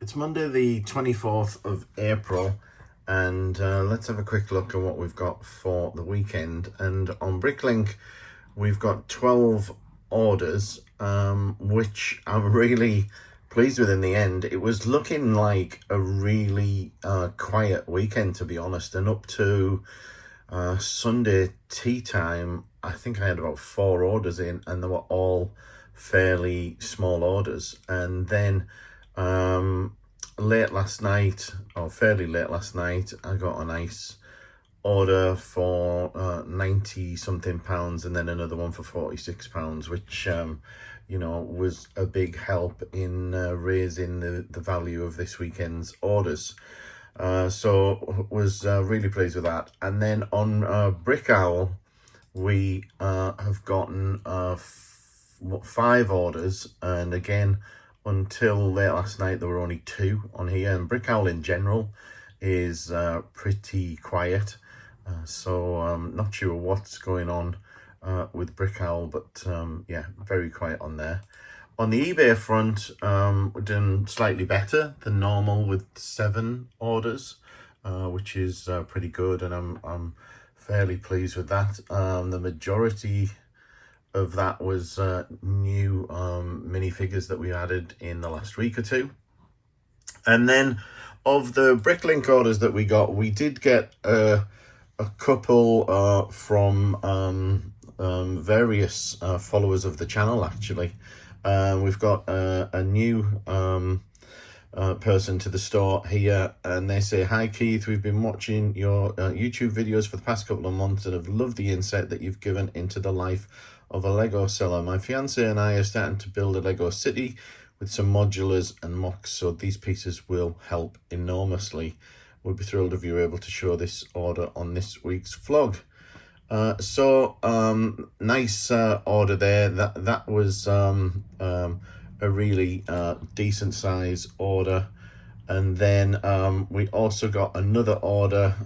It's Monday the 24th of April, and let's have a quick look at what we've got for the weekend. And on Bricklink we've got 12 orders, which I'm really pleased with in the end. It was looking like a really quiet weekend, to be honest, and up to Sunday tea time I think I had about 4 orders in, and they were all fairly small orders. And then late last night, or fairly late last night, I got a nice order for 90 something pounds, and then another one for 46 pounds, which you know, was a big help in raising the value of this weekend's orders. So was really pleased with that. And then on Brick Owl, we have gotten 5 orders, and again, until late last night there were only 2 on here. And Brick Owl in general is pretty quiet, so I'm not sure what's going on with Brick Owl, but yeah, very quiet on there. On the eBay front, we're doing slightly better than normal with 7 orders, which is pretty good, and I'm fairly pleased with that. The majority of that was new minifigures that we added in the last week or two. And then of the Bricklink orders that we got, we did get a couple from various followers of the channel, actually. We've got a new person to the store here, and they say, "Hi Keith, we've been watching your YouTube videos for the past couple of months and have loved the insight that you've given into the life of a Lego seller. My fiance and I are starting to build a Lego city with some modulars and mocks, so these pieces will help enormously. We'll be thrilled if you're able to show this order on this week's vlog." Nice order there. That was a really decent size order. And then we also got another order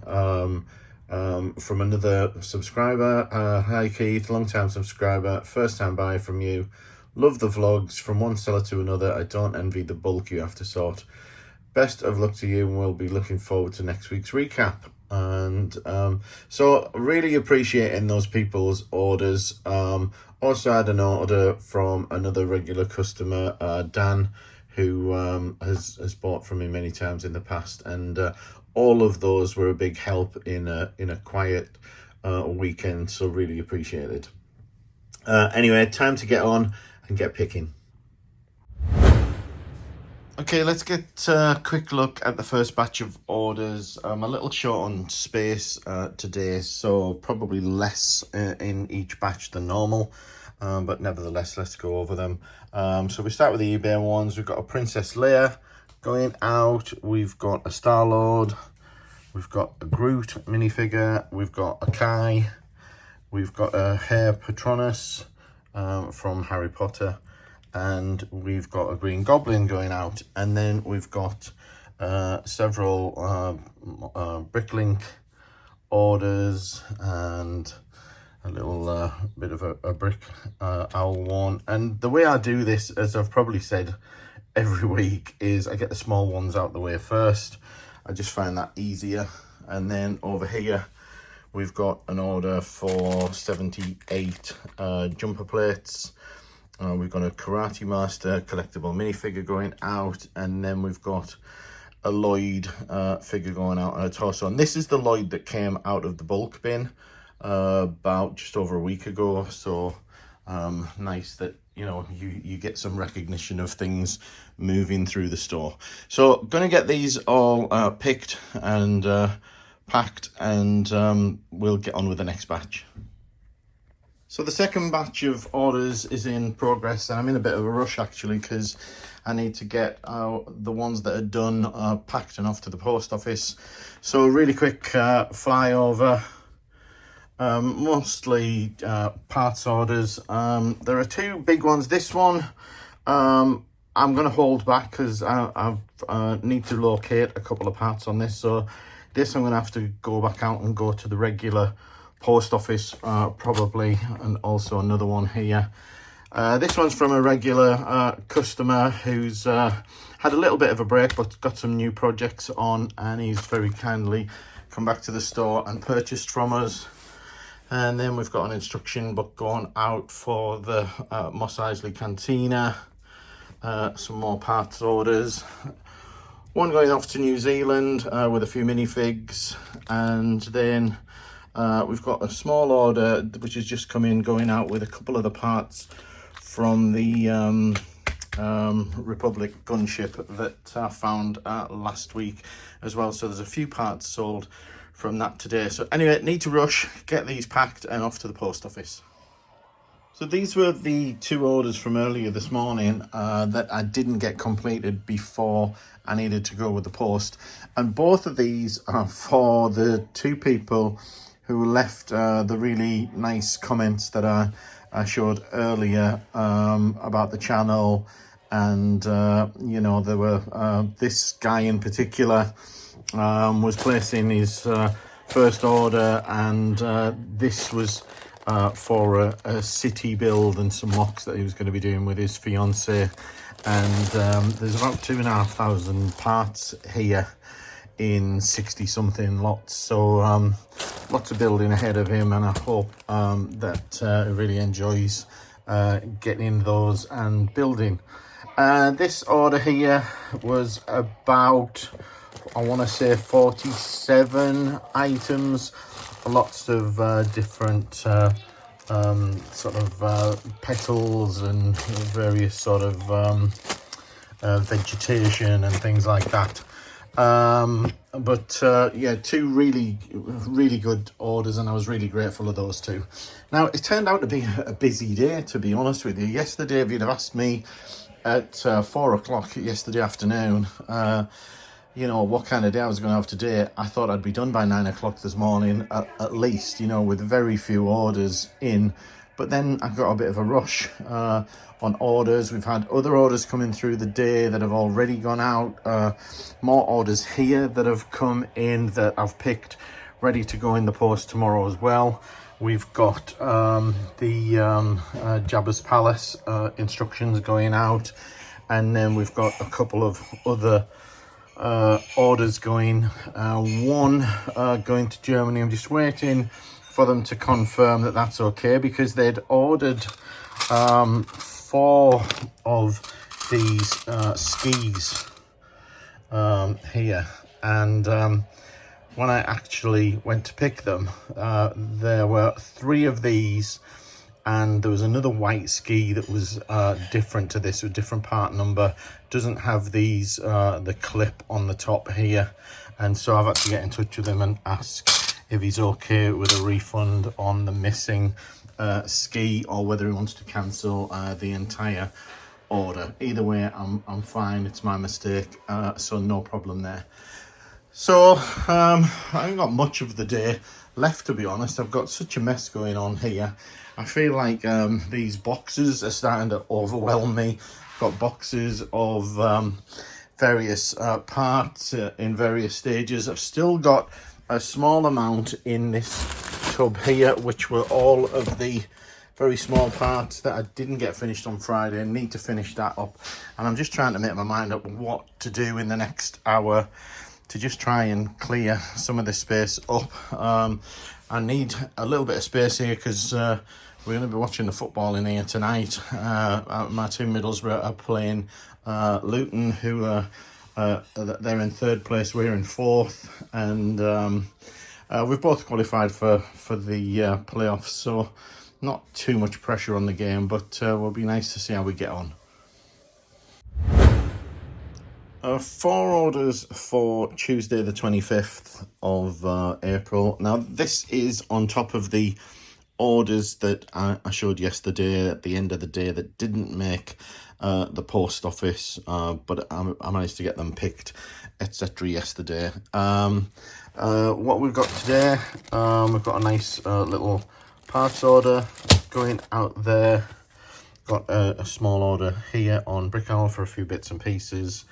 from another subscriber. "Hi Keith, long time subscriber, first time buyer from you. Love the vlogs from one seller to another. I don't envy the bulk you have to sort. Best of luck to you, and we'll be looking forward to next week's recap." And so really appreciating those people's orders. Also had an order from another regular customer, Dan, who has bought from me many times in the past, and all of those were a big help in a quiet weekend, so really appreciated. Anyway, time to get on and get picking. Okay, let's get a quick look at the first batch of orders. I'm a little short on space today, so probably less in each batch than normal, but nevertheless, let's go over them. So we start with the eBay ones. We've got a Princess Leia going out. We've got a Star-Lord. We've got a Groot minifigure. We've got a Kai. We've got a Hair Patronus from Harry Potter. And we've got a Green Goblin going out. And then we've got several Bricklink orders and a little bit of a Brick Owl one. And the way I do this, as I've probably said every week, is I get the small ones out the way first. I just find that easier. And then over here we've got an order for 78 jumper plates. We've got a Karate Master collectible minifigure going out, and then we've got a Lloyd figure going out on a torso. And this is the Lloyd that came out of the bulk bin about just over a week ago. So nice that, you know, you get some recognition of things moving through the store. So gonna get these all picked and packed, and we'll get on with the next batch. So the second batch of orders is in progress, and I'm in a bit of a rush actually, because I need to get the ones that are done packed and off to the post office. So really quick flyover, mostly parts orders. There are 2 big ones. This one I'm going to hold back because I need to locate a couple of parts on this. So this I'm going to have to go back out and go to the regular post office probably, and also another one here. This one's from a regular customer who's had a little bit of a break but got some new projects on, and he's very kindly come back to the store and purchased from us. And then we've got an instruction book going out for the Mos Eisley Cantina, some more parts orders, one going off to New Zealand with a few minifigs, and then we've got a small order which has just come in going out with a couple of the parts from the Republic gunship that I found last week as well. So there's a few parts sold from that today. So anyway, need to rush, get these packed and off to the post office. So these were the 2 orders from earlier this morning that I didn't get completed before I needed to go with the post. And both of these are for the 2 people who left the really nice comments that I showed earlier about the channel. And, you know, there were this guy in particular was placing his first order, and this was for a city build and some mocks that he was going to be doing with his fiance. And there's about 2,500 parts here in 60 something lots, so lots of building ahead of him, and I hope that he really enjoys getting those and building. This order here was about, I want to say, 47 items, lots of different sort of petals and various sort of vegetation and things like that. Yeah, 2 really good orders, and I was really grateful of those 2. Now, it turned out to be a busy day, to be honest with you. Yesterday, if you'd have asked me at 4 o'clock yesterday afternoon, you know, what kind of day I was going to have today, I thought I'd be done by 9 o'clock this morning, at least, you know, with very few orders in. But then I got a bit of a rush on orders. We've had other orders coming through the day that have already gone out. More orders here that have come in that I've picked, ready to go in the post tomorrow as well. We've got the Jabba's Palace instructions going out, and then we've got a couple of other orders going. One going to Germany. I'm just waiting for them to confirm that that's okay, because they'd ordered 4 of these skis here, and when I actually went to pick them, there were 3 of these, and there was another white ski that was different to this, with different part number, doesn't have these the clip on the top here, and so I've had to get in touch with him and ask if he's okay with a refund on the missing ski, or whether he wants to cancel the entire order. Either way, I'm fine, it's my mistake, so no problem there. So I haven't got much of the day left, to be honest. I've got such a mess going on here. I feel like these boxes are starting to overwhelm me. I've got boxes of various parts in various stages. I've still got a small amount in this tub here, which were all of the very small parts that I didn't get finished on Friday. I need to finish that up, and I'm just trying to make my mind up what to do in the next hour to just try and clear some of this space up. I need a little bit of space here because we're going to be watching the football in here tonight. My 2 Middlesbrough are playing Luton, who are they're in 3rd place, we're in 4th, and we've both qualified for the playoffs, so not too much pressure on the game, but will be nice to see how we get on. 4 orders for Tuesday the 25th of April. Now this is on top of the orders that I showed yesterday at the end of the day that didn't make the post office, but I managed to get them picked, etc. yesterday. What we've got today, we've got a nice little parts order going out there. Got a small order here on Bricklink for a few bits and pieces,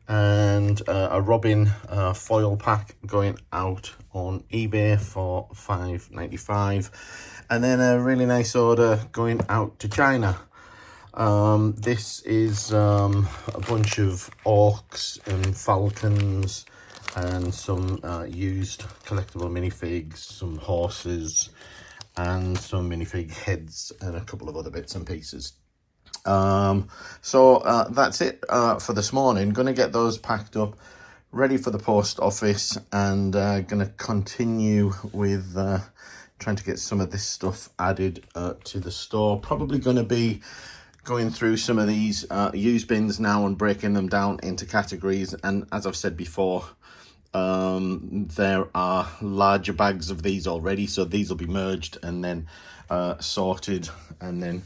and a Robin foil pack going out on eBay for $5.95, and then a really nice order going out to China. This is a bunch of orcs and falcons and some used collectible minifigs, some horses and some minifig heads and a couple of other bits and pieces. So that's it for this morning. Gonna get those packed up, ready for the post office, and gonna continue with trying to get some of this stuff added to the store. Probably gonna be going through some of these used bins now and breaking them down into categories. And as I've said before, there are larger bags of these already, so these will be merged and then sorted, and then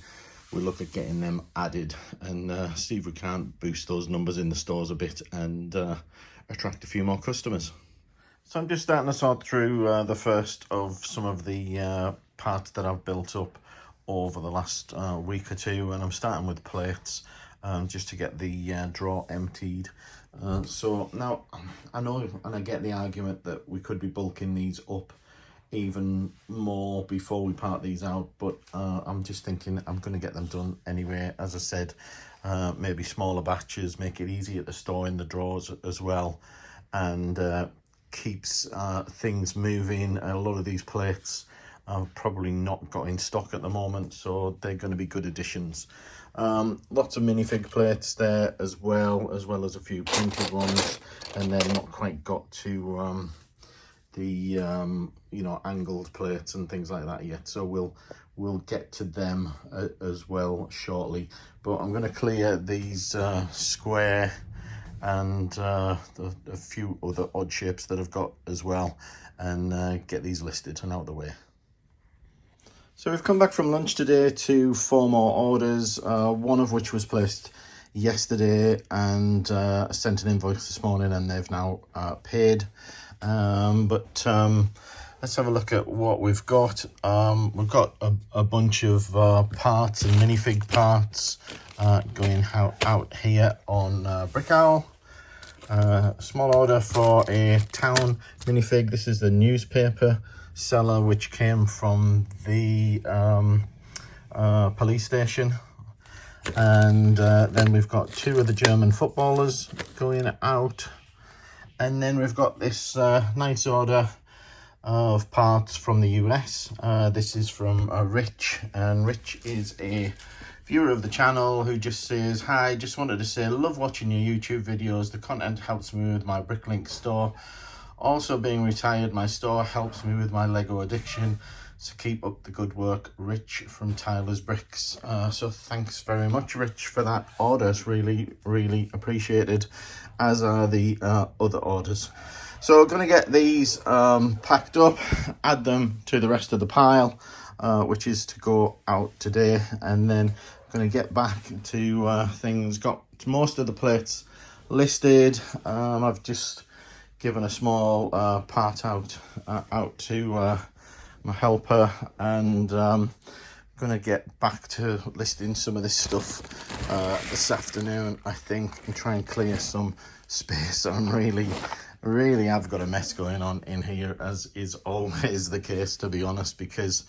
we'll look at getting them added and see if we can't boost those numbers in the stores a bit and attract a few more customers. So I'm just starting to sort through the first of some of the parts that I've built up over the last week or two, and I'm starting with plates just to get the drawer emptied. So now I know, and I get the argument that we could be bulking these up even more before we part these out, but I'm just thinking I'm going to get them done anyway. As I said, maybe smaller batches, make it easier to store in the drawers as well, and keeps things moving. A lot of these plates I've probably not got in stock at the moment, so they're going to be good additions. Lots of minifig plates there as well as a few printed ones, and then not quite got to the you know, angled plates and things like that yet, so we'll get to them as well shortly. But I'm going to clear these square and a few other odd shapes that I've got as well, and get these listed and out of the way. So we've come back from lunch today to 4 more orders, one of which was placed yesterday, and sent an invoice this morning, and they've now paid. But let's have a look at what we've got. We've got a bunch of parts and minifig parts going out here on Brick Owl. Small order for a town minifig. This is the newspaper seller, which came from the police station. And then we've got 2 of the German footballers going out. And then we've got this nice order of parts from the US. This is from Rich, and Rich is a viewer of the channel who just says, "Hi, just wanted to say, love watching your YouTube videos. The content helps me with my Bricklink store. Also, being retired, my store helps me with my Lego addiction. So keep up the good work, Rich from Tyler's Bricks." So thanks very much, Rich, for that order. It's really appreciated, as are the other orders. So I'm going to get these packed up, add them to the rest of the pile, which is to go out today, and then I'm going to get back to things. Got most of the plates listed. I've just given a small part out to my helper, and going to get back to listing some of this stuff this afternoon, I think, and try and clear some space. I'm really have got a mess going on in here, as is always the case, to be honest, because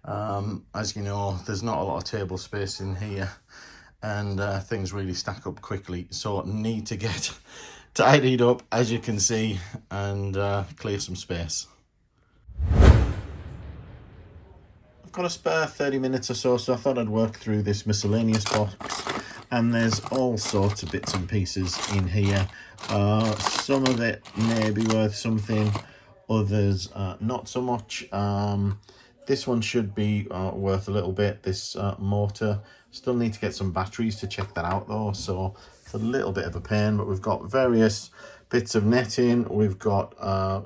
as you know, there's not a lot of table space in here, and things really stack up quickly, so need to get tidied up, as you can see, and clear some space. I've got a spare 30 minutes or so, so I thought I'd work through this miscellaneous box, and there's all sorts of bits and pieces in here. Some of it may be worth something, others not so much. This one should be worth a little bit, this motor. Still need to get some batteries to check that out though, so it's a little bit of a pain. But we've got various bits of netting, we've got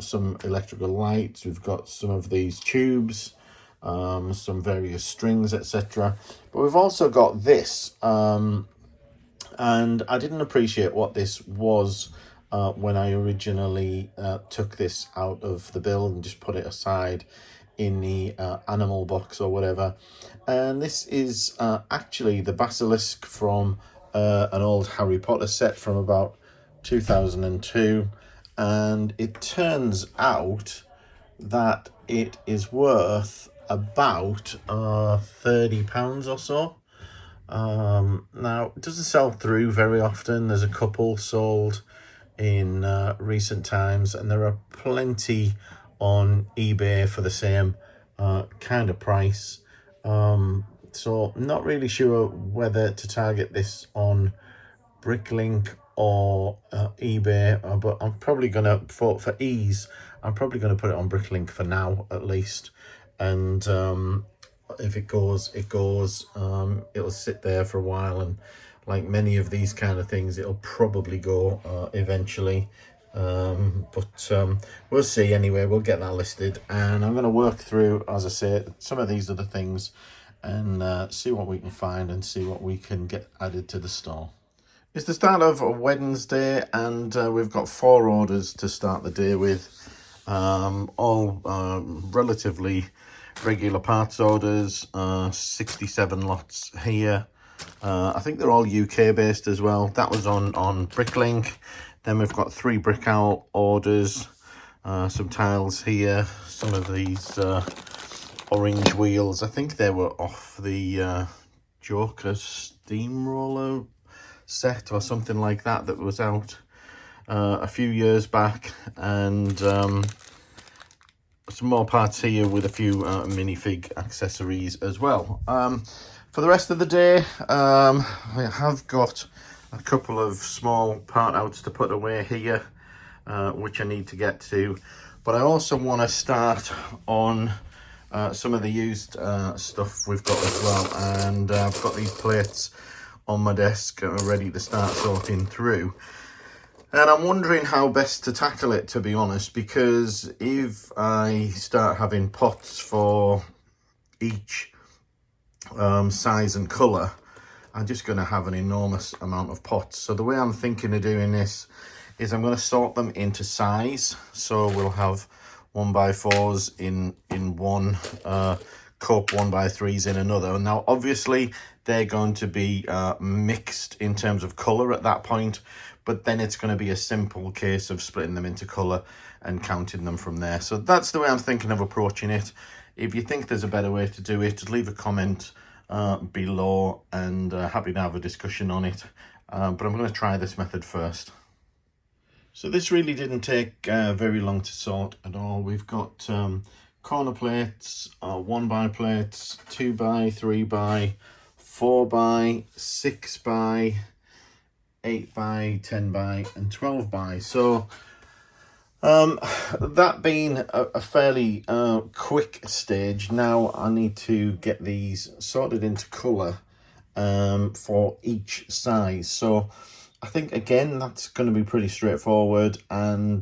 some electrical lights, we've got some of these tubes, some various strings, etc. But we've also got this, and I didn't appreciate what this was when I originally took this out of the build and just put it aside in the animal box or whatever. And this is actually the basilisk from an old Harry Potter set from about 2002, and it turns out that it is worth about £30 or so. Now, it doesn't sell through very often. There's a couple sold in recent times, and there are plenty on eBay for the same kind of price. So not really sure whether to target this on Bricklink or eBay, but I'm probably gonna, for ease, I'm probably gonna put it on Bricklink for now at least, and if it goes, it goes. It'll sit there for a while, and like many of these kind of things, it'll probably go eventually. But we'll see. Anyway, we'll get that listed, and I'm going to work through, as I say, some of these other things, and see what we can find and see what we can get added to the store. It's the start of a Wednesday, and we've got 4 orders to start the day with, all relatively regular parts orders, 67 lots here. I think they're all UK based as well. That was on Bricklink. Then we've got 3 Brick Owl orders, some tiles here, some of these orange wheels. I think they were off the Joker Steamroller set or something like that was out a few years back, and some more parts here with a few minifig accessories as well. For the rest of the day, I have got a couple of small part outs to put away here, which I need to get to, but I also want to start on some of the used stuff we've got as well, and I've got these plates on my desk ready to start sorting through. And I'm wondering how best to tackle it, to be honest, because if I start having pots for each size and colour, I'm just going to have an enormous amount of pots. So the way I'm thinking of doing this is I'm going to sort them into size. So we'll have 1x4s in one cup, 1x3s in another. Now, obviously, they're going to be mixed in terms of colour at that point, but then it's going to be a simple case of splitting them into colour and counting them from there. So that's the way I'm thinking of approaching it. If you think there's a better way to do it, leave a comment below, and happy to have a discussion on it. But I'm going to try this method first. So this really didn't take very long to sort at all. We've got corner plates, 1x plates, 2x, 3x, 4x, 6x, 8x, 10x and 12x. So that being a fairly quick stage, now I need to get these sorted into colour for each size. So I think, again, that's going to be pretty straightforward, and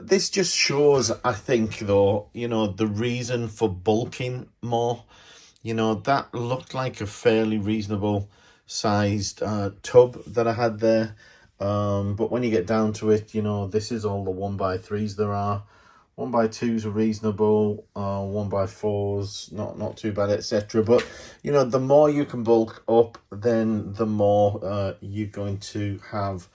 this just shows, I think, though, you know, the reason for bulking more. You know, that looked like a fairly reasonable sized tub that I had there, but when you get down to it, you know, this is all the 1x3s there are. 1x2s are reasonable, 1x4s not too bad, etc. But you know, the more you can bulk up, then the more you're going to have,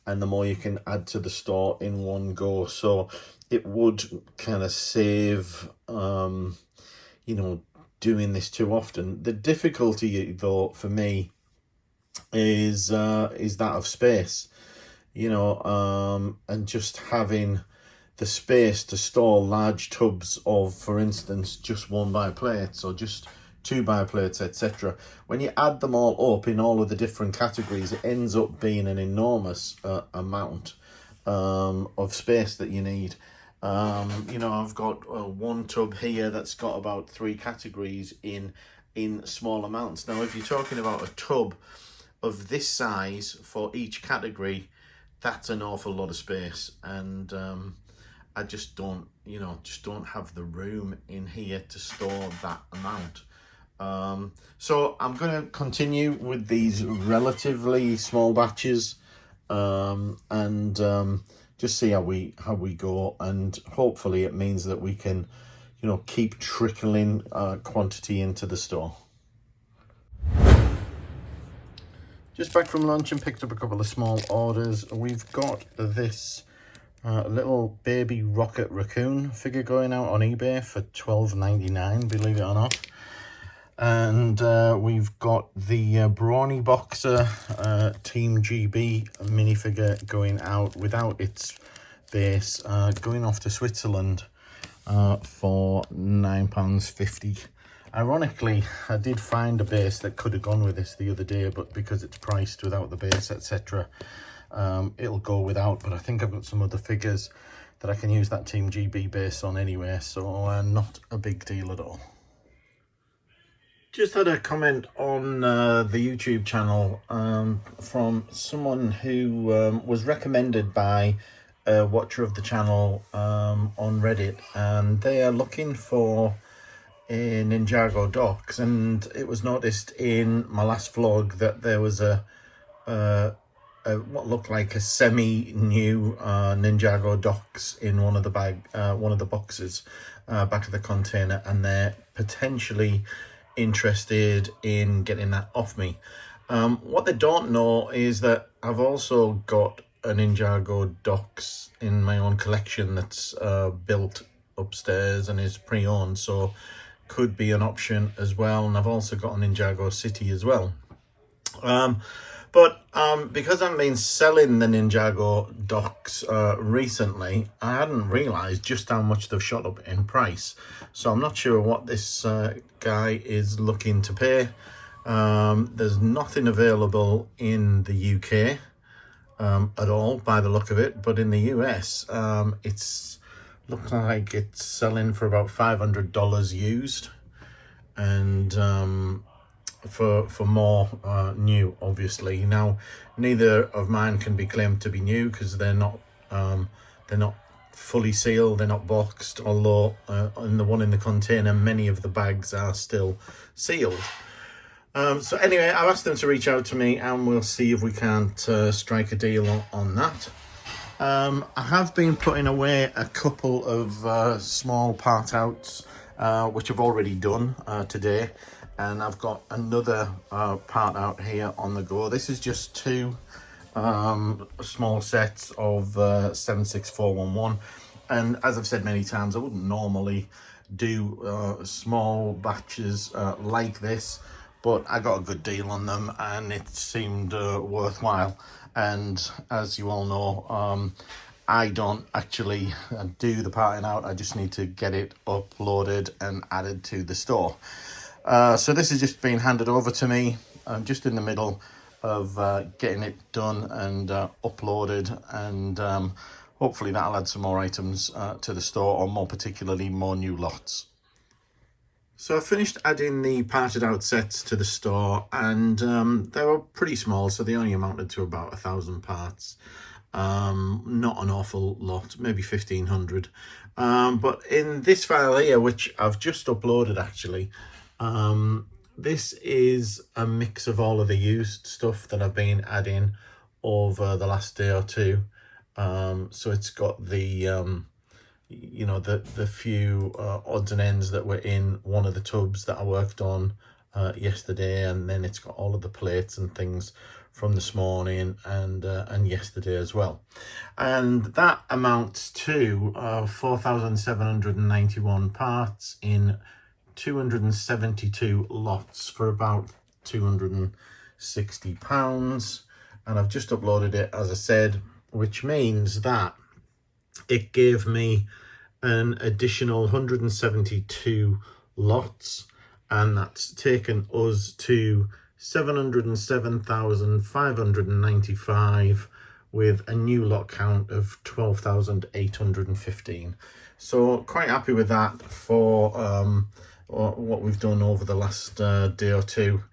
and the more you can add to the store in one go. So it would kind of save you know, doing this too often. The difficulty, though, for me is that of space, you know, and just having the space to store large tubs of, for instance, just 1x plates or just 2x plates, etc. When you add them all up in all of the different categories, it ends up being an enormous amount of space that you need. You know, I've got one tub here that's got about 3 categories in small amounts. Now, if you're talking about a tub of this size for each category, that's an awful lot of space, and I just don't, you know, don't have the room in here to store that amount. So I'm going to continue with these relatively small batches, and just see how we go, and hopefully it means that we can, you know, keep trickling quantity into the store. Just back from lunch and picked up a couple of small orders. We've got this little baby rocket raccoon figure going out on eBay for $12.99, believe it or not. And we've got the Brawny Boxer Team GB minifigure going out without its base, going off to Switzerland for £9.50. Ironically, I did find a base that could have gone with this the other day, but because it's priced without the base, etc., it'll go without. But I think I've got some other figures that I can use that Team GB base on anyway, so not a big deal at all. Just had a comment on the YouTube channel from someone who was recommended by a watcher of the channel on Reddit, and they are looking for a Ninjago Docks, and it was noticed in my last vlog that there was a what looked like a semi-new Ninjago Docks in one of the boxes back of the container, and they're potentially interested in getting that off me. What they don't know is that I've also got a Ninjago Docks in my own collection that's built upstairs and is pre-owned, so could be an option as well. And I've also got a Ninjago City as well. But because I've been selling the Ninjago Docks recently, I hadn't realised just how much they've shot up in price. So I'm not sure what this guy is looking to pay. There's nothing available in the UK at all by the look of it, but in the US it's looks like it's selling for about $500 used, and for more new, obviously. Now, neither of mine can be claimed to be new because they're not fully sealed, they're not boxed, although in the one in the container many of the bags are still sealed. So anyway, I've asked them to reach out to me, and we'll see if we can't strike a deal on that. I have been putting away a couple of small part outs which I've already done today, and I've got another part out here on the go. This is just two small sets of 76411, and as I've said many times, I wouldn't normally do small batches like this, but I got a good deal on them and it seemed worthwhile. And as you all know, I don't actually do the parting out, I just need to get it uploaded and added to the store. So this has just been handed over to me. I'm just in the middle of getting it done and uploaded, and hopefully that'll add some more items to the store, or more particularly more new lots. So I finished adding the parted out sets to the store, and they were pretty small, so they only amounted to about 1,000 parts. Not an awful lot, maybe 1,500. But in this file here, which I've just uploaded actually, this is a mix of all of the used stuff that I've been adding over the last day or two. So it's got the you know, the few odds and ends that were in one of the tubs that I worked on yesterday, and then it's got all of the plates and things from this morning and yesterday as well, and that amounts to 4,791 parts in 272 lots for about £260, and I've just uploaded it, as I said, which means that it gave me an additional 172 lots, and that's taken us to 707,595 with a new lot count of 12,815. So quite happy with that for what we've done over the last day or two,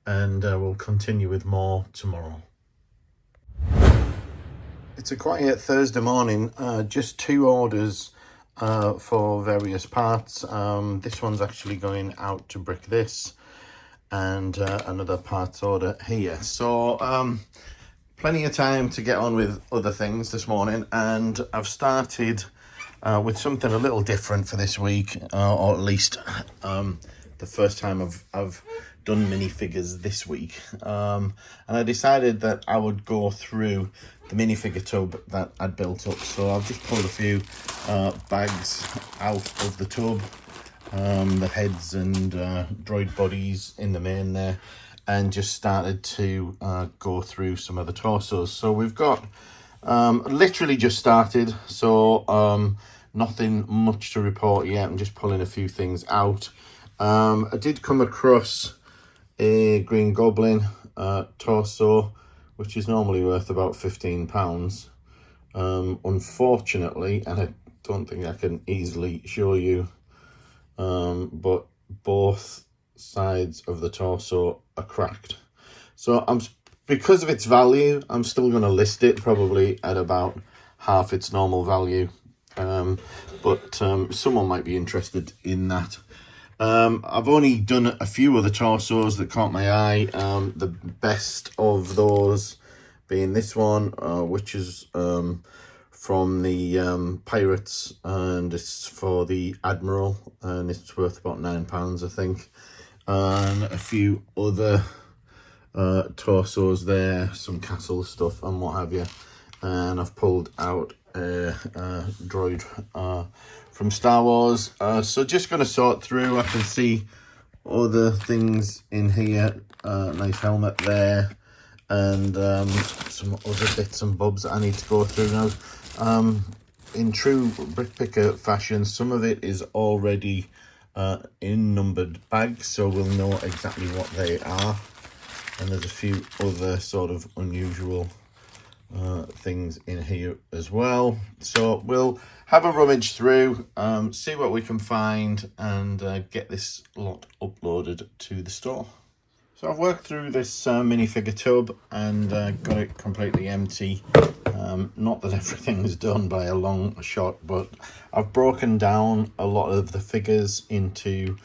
and we'll continue with more tomorrow. It's a quiet Thursday morning, just two orders for various parts. This one's actually going out to Brick This, and another parts order here. So plenty of time to get on with other things this morning, and I've started with something a little different for this week, or at least the first time I've done minifigures this week, and I decided that I would go through the minifigure tub that I'd built up. So I've just pulled a few bags out of the tub, the heads and droid bodies in the main there, and just started to go through some of the torsos. So we've got literally just started, so nothing much to report yet. I'm just pulling a few things out. I did come across a Green Goblin torso, which is normally worth about £15. Unfortunately, and I don't think I can easily show you, but both sides of the torso are cracked. So because of its value, I'm still going to list it probably at about half its normal value. But someone might be interested in that. I've only done a few other torsos that caught my eye. The best of those being this one, which is from the Pirates, and it's for the Admiral, and it's worth about £9, I think. And a few other torsos there, some castle stuff and what have you. And I've pulled out a droid from Star Wars. So just going to sort through. I can see other things in here. Nice helmet there, and some other bits and bobs that I need to go through now. In true brick picker fashion, some of it is already in numbered bags, so we'll know exactly what they are. And there's a few other sort of unusual things in here as well. So we'll have a rummage through, see what we can find, and get this lot uploaded to the store. So I've worked through this minifigure tub and got it completely empty. Not that everything is done by a long shot, but I've broken down a lot of the figures into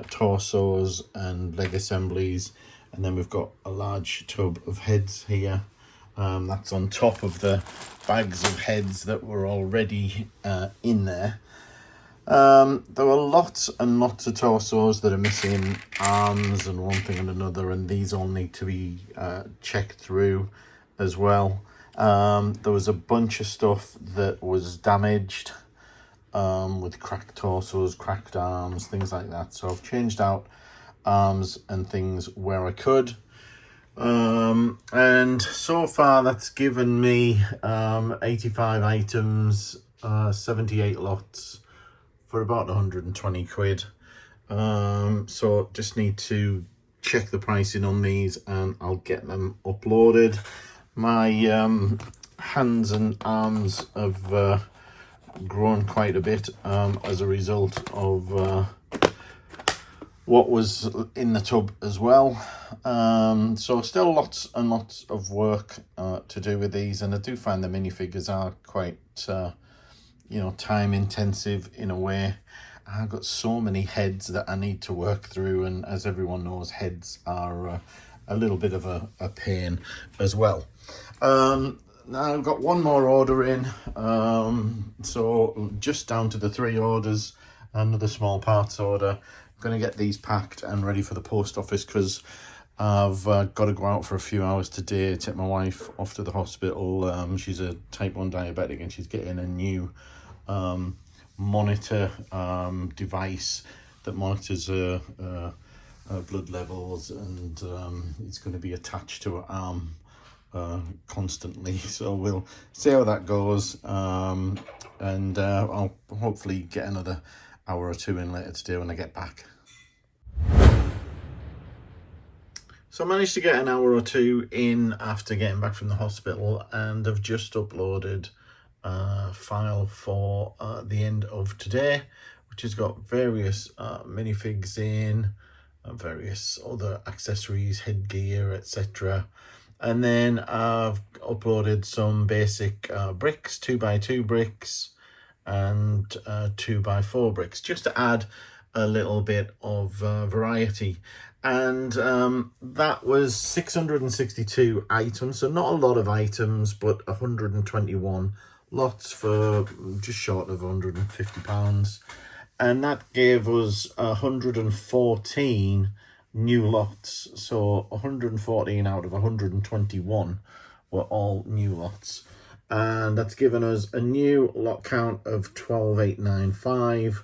torsos and leg assemblies, and then we've got a large tub of heads here. That's on top of the bags of heads that were already in there. There were lots and lots of torsos that are missing arms and one thing and another, and these all need to be checked through as well. There was a bunch of stuff that was damaged, with cracked torsos, cracked arms, things like that. So I've changed out arms and things where I could. And so far that's given me 85 items, 78 lots for about 120 quid. So just need to check the pricing on these and I'll get them uploaded. My hands and arms have grown quite a bit as a result of what was in the tub as well. So still lots and lots of work to do with these, and I do find the minifigures are quite time intensive in a way. I've got so many heads that I need to work through, and as everyone knows, heads are a little bit of a pain as well. Now I've got one more order in, so just down to the 3 orders, another small parts order. I'm going to get these packed and ready for the post office because I've got to go out for a few hours today, take my wife off to the hospital. She's a type 1 diabetic and she's getting a new monitor device that monitors her blood levels, and it's going to be attached to her arm constantly. So we'll see how that goes, and I'll hopefully get another hour or 2 in later today when I get back. So I managed to get an hour or 2 in after getting back from the hospital, and I've just uploaded a file for the end of today, which has got various minifigs in, various other accessories, headgear, etc. And then I've uploaded some basic bricks, 2x2 bricks and 2x4 bricks, just to add a little bit of variety. And that was 662 items, so not a lot of items, but 121 lots for just short of £150. And that gave us 114 new lots, so 114 out of 121 were all new lots, and that's given us a new lot count of 12895,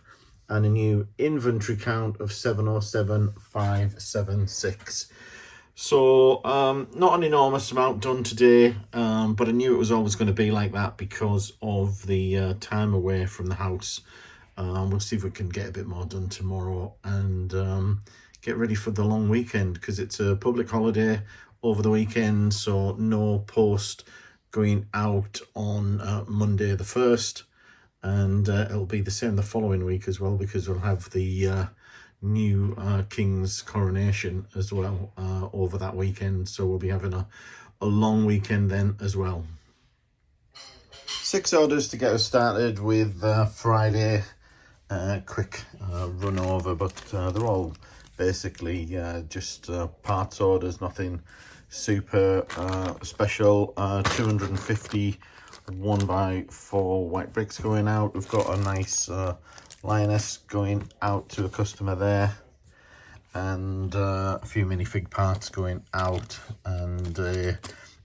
and a new inventory count of 707,576. So not an enormous amount done today, but I knew it was always going to be like that because of the time away from the house. We'll see if we can get a bit more done tomorrow and get ready for the long weekend, because it's a public holiday over the weekend, so no post going out on Monday the 1st, and it'll be the same the following week as well, because we'll have the new King's coronation as well over that weekend, so we'll be having a long weekend then as well. 6 orders to get us started with Friday. Quick run over, but they're all basically just parts orders, nothing super special. 250 1x4 white bricks going out. We've got a nice lioness going out to a customer there, and a few minifig parts going out, and a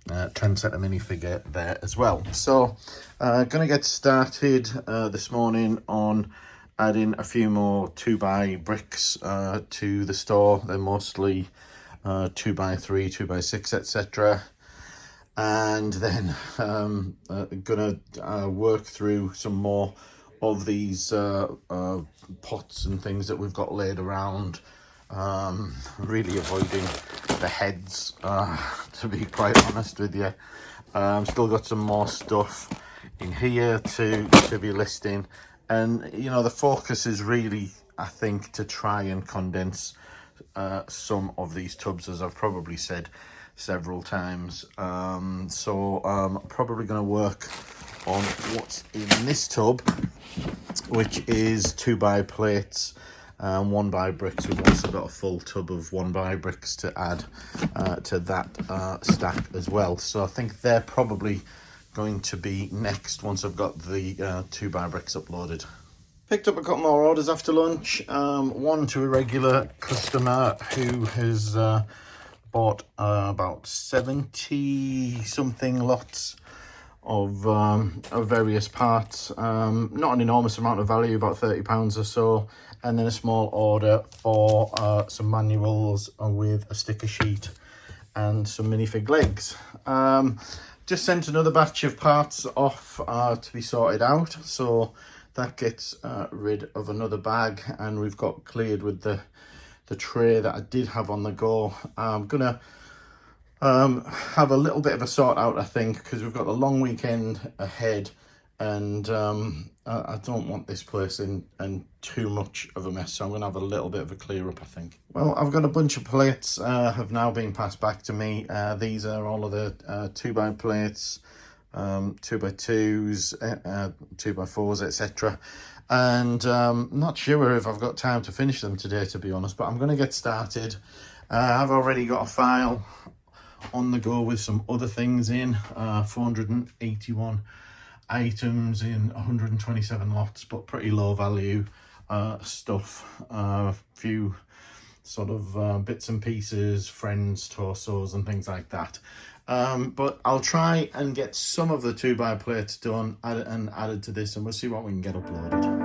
trendsetter minifigure there as well. So gonna get started this morning on adding a few more 2x bricks to the store. They're mostly 2x3, 2x6, etc. And then gonna work through some more of these pots and things that we've got laid around. Really avoiding the heads, to be quite honest with you. Still got some more stuff in here to be listing, and you know, the focus is really, I think, to try and condense some of these tubs, as I've probably said several times. So I'm probably going to work on what's in this tub, which is 2x plates and 1x bricks. We've also got a full tub of 1x bricks to add to that stack as well. So I think they're probably going to be next once I've got the 2x bricks uploaded. Picked up a couple more orders after lunch. One to a regular customer who has bought about 70 something lots of various parts. Not an enormous amount of value, about £30 or so, and then a small order for some manuals with a sticker sheet and some minifig legs. Just sent another batch of parts off to be sorted out, so that gets rid of another bag, and we've got cleared with the tray that I did have on the go. I'm gonna have a little bit of a sort out, I think, because we've got a long weekend ahead, and I don't want this place in too much of a mess, so I'm gonna have a little bit of a clear up, I think. Well, I've got a bunch of plates have now been passed back to me. These are all of the 2x plates, 2x2s, 2x4s, etc. And not sure if I've got time to finish them today, to be honest, but I'm going to get started. I've already got a file on the go with some other things in, 481 items in 127 lots, but pretty low value stuff. A few sort of bits and pieces, friends, torsos and things like that. But I'll try and get some of the 2x plates done and added to this, and we'll see what we can get uploaded.